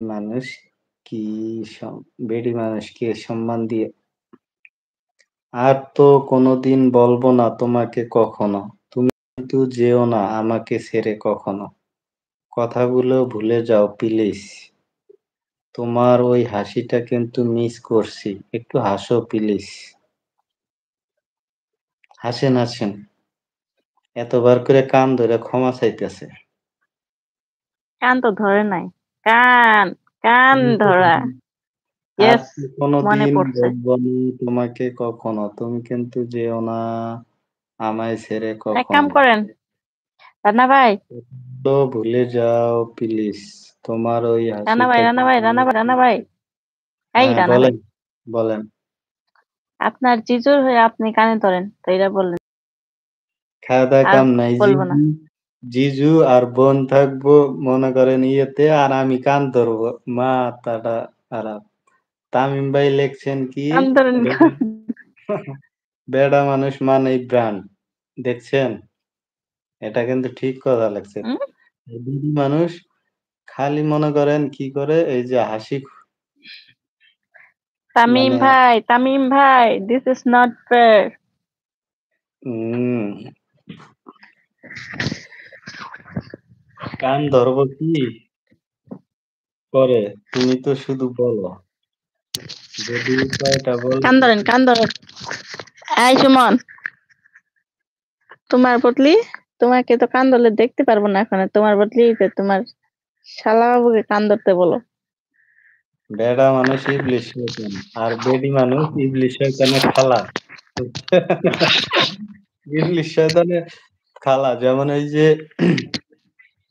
মানুষ কি বেডি মানুষকে সম্মান দিয়ে আর তো কোনোদিন বলবো না তোমাকে কখনো। তুমি কিন্তু যেও না আমাকে ছেড়ে কখনো। কথাগুলো ভুলে যাও প্লিজ। তোমার ওই হাসিটা কিন্তু মিস করছি। একটু হাসো প্লিজ। হাসেন হাসেন। এতবার করে কান ধরে ক্ষমা চাইতেছে। কান তো ধরে নাই। কান কান ধরা। আর ইয়েস, তো মনে কোনোদিন পড়ছে। বলবো না তোমাকে কখনো। তুমি কিন্তু যেও না আমায় ছেড়ে এক কাম কখনো। করেন, রানা ভাই, তো ভুলে যাও প্লিজ। তোমার ওই রানা ভাই, হাসিটা রানা ভাই, কিন্তু রানা ভাই, রানা ভাই, এই হ্যাঁ রানা ভাই, বলেন, বলেন। আপনার জিজুর হয়ে আপনি কানে ধরেন তো এটা বললেন। খাওয়া-দাওয়া আর কাম নাই। বলবো না। জিজু আর বোন থাকবো মনে করেন ইয়েতে আর আমি কান ধরবো। মাথাটা খারাপ। তামিম ভাই লিখছেন কি কান ধরেন বেডা কান। বেডা মানুষ মানেই ব্রান্ড। দেখছেন? এটা কিন্তু ঠিক কথা লেখছে। হুম? বেডি মানুষ খালি মনে করেন কি করে এই যে হাসি তামিম মানে ভাই, তামিম ভাই, দিস ইজ নট ফেয়ার। উম কান ধরবো কি করে? তুমি তো শুধু বলো। যদি উপায়টা কান বলতে ধরেন, কান ধরেন। এই সুমন, তোমার বদলি তোমাকে তো কান ধরলে দেখতে পারবো না এখন। তোমার বদলি যে তোমার শালা বাবুকে কান ধরতে বলো। বেডা মানুষ ইবলিশ শয়তান। আর বেডি মানুষ ইবলিশ শয়তানের খালা। ইবলিশ শয়তানের খালা। যেমন ওই যে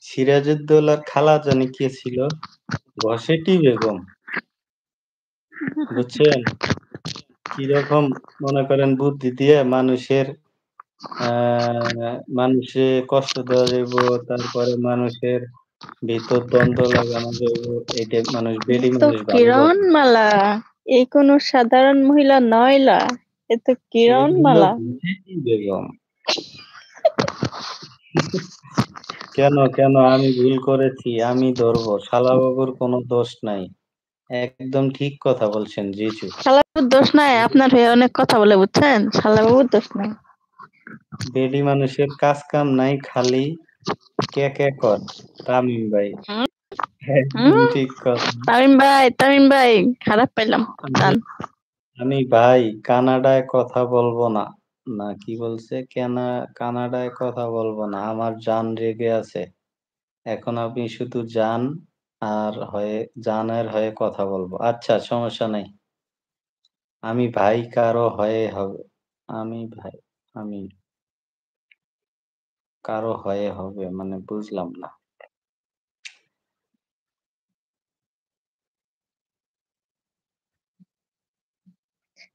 সিরাজউদ্দৌলার খালা জানি কে ছিল? ঘসেটি বেগম। বুঝছেন? কিরকম মনে করেন বুদ্ধি দিয়ে আ মানুষে কষ্ট দেওয়া যাইবো, তারপরে মানুষের ভিতর দ্বন্দ্ব লাগানো যাইবো। এই টাইপ মানুষ এ বেডি তো মানুষ ভালো বোঝে। কিরণমালা, এ কোনো সাধারণ মহিলা নয়লা, এ তো সে হলো কিরণমালা। ঘসেটি বেগম। কেন আমি ভুল করেছি? আমি ধরবো। শালাবাবুর কোনো দোষ নাই। একদম ঠিক কথা বলছেন জিজু। শালাবাবুর দোষ নাই, আপনার হয়ে অনেক কথা বলে, বুঝছেন? শালাবাবুর দোষ নাই। বেডি মানুষের কাজ কাম নাই খালি ক্যাঁ করে। তামিম ভাই। হুম? একদম হুম? ঠিক কথা। তামিম ভাই, তামিম ভাই, খারাপ পাইলাম। আমি জান, আমি ভাই কানাডায় কথা বলবো না। না কি বলছে? কানাডায় কথা বলবো না। আমার জান রেগে আছে। এখন আপনি শুধু জানের হয়ে কথা বলবো। আচ্ছা সমস্যা নাই। আমি ভাই কারো হয়ে হবে। আমি ভাই আমি কারো হয়ে হবে মানে বুঝলাম না।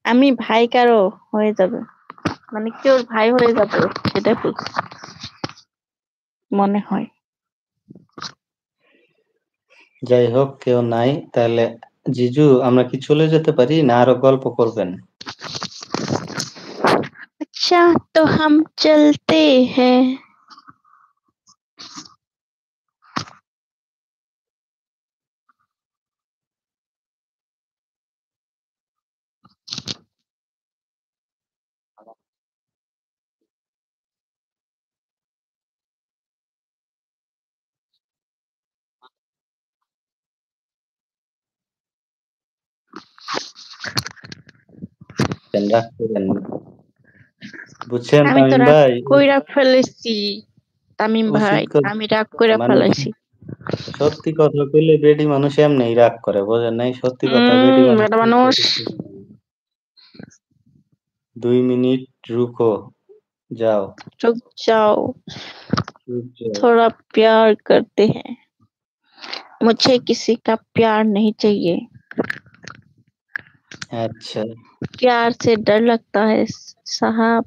আমি ভাই কারো হয়ে যাবে মানে কেউ ভাই হয়ে যাবে, সেটা বুঝ মনে হয়। যাই হোক কেউ নাই। তাহলে জিজু আমরা কি চলে যেতে পারি না আরো গল্প করবেন? আচ্ছা, তো হাম চলতে হ্যাঁ। রাগ করেন না। বুঝছেন আমি তো তামিম রাগ ভাই? কইরা ফেলেছি। তামিম উচিত ভাই, কথা আমি রাগ কইরা মানে ফেলেছি। সত্যি কথা কইলে বেডি মানুষ এমনিই রাগ করে বোঝেন নাই? সত্যি কথা বেডি মানুষ বেটা মানুষ, 2 মিনিট রুকো যাও। रुक जाओ, চুপ যাও। थोड़ा प्यार करते हैं। मुझे किसी का प्यार नहीं चाहिए। আচ্ছা प्यार से डर लगता है साहब।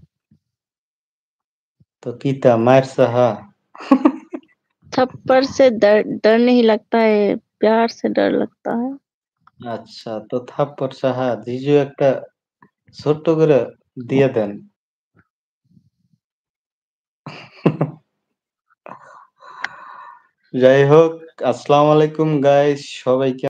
তো কিতা মারছা হা? थप्पड़ से डर डर नहीं लगता है, प्यार से डर लगता है। আচ্ছা তো থাপ্পড় সাহা জিজু একটা ছোট্ট করে দিয়ে দেন। যাই হোক আসসালামু আলাইকুম গাইস সবাইকে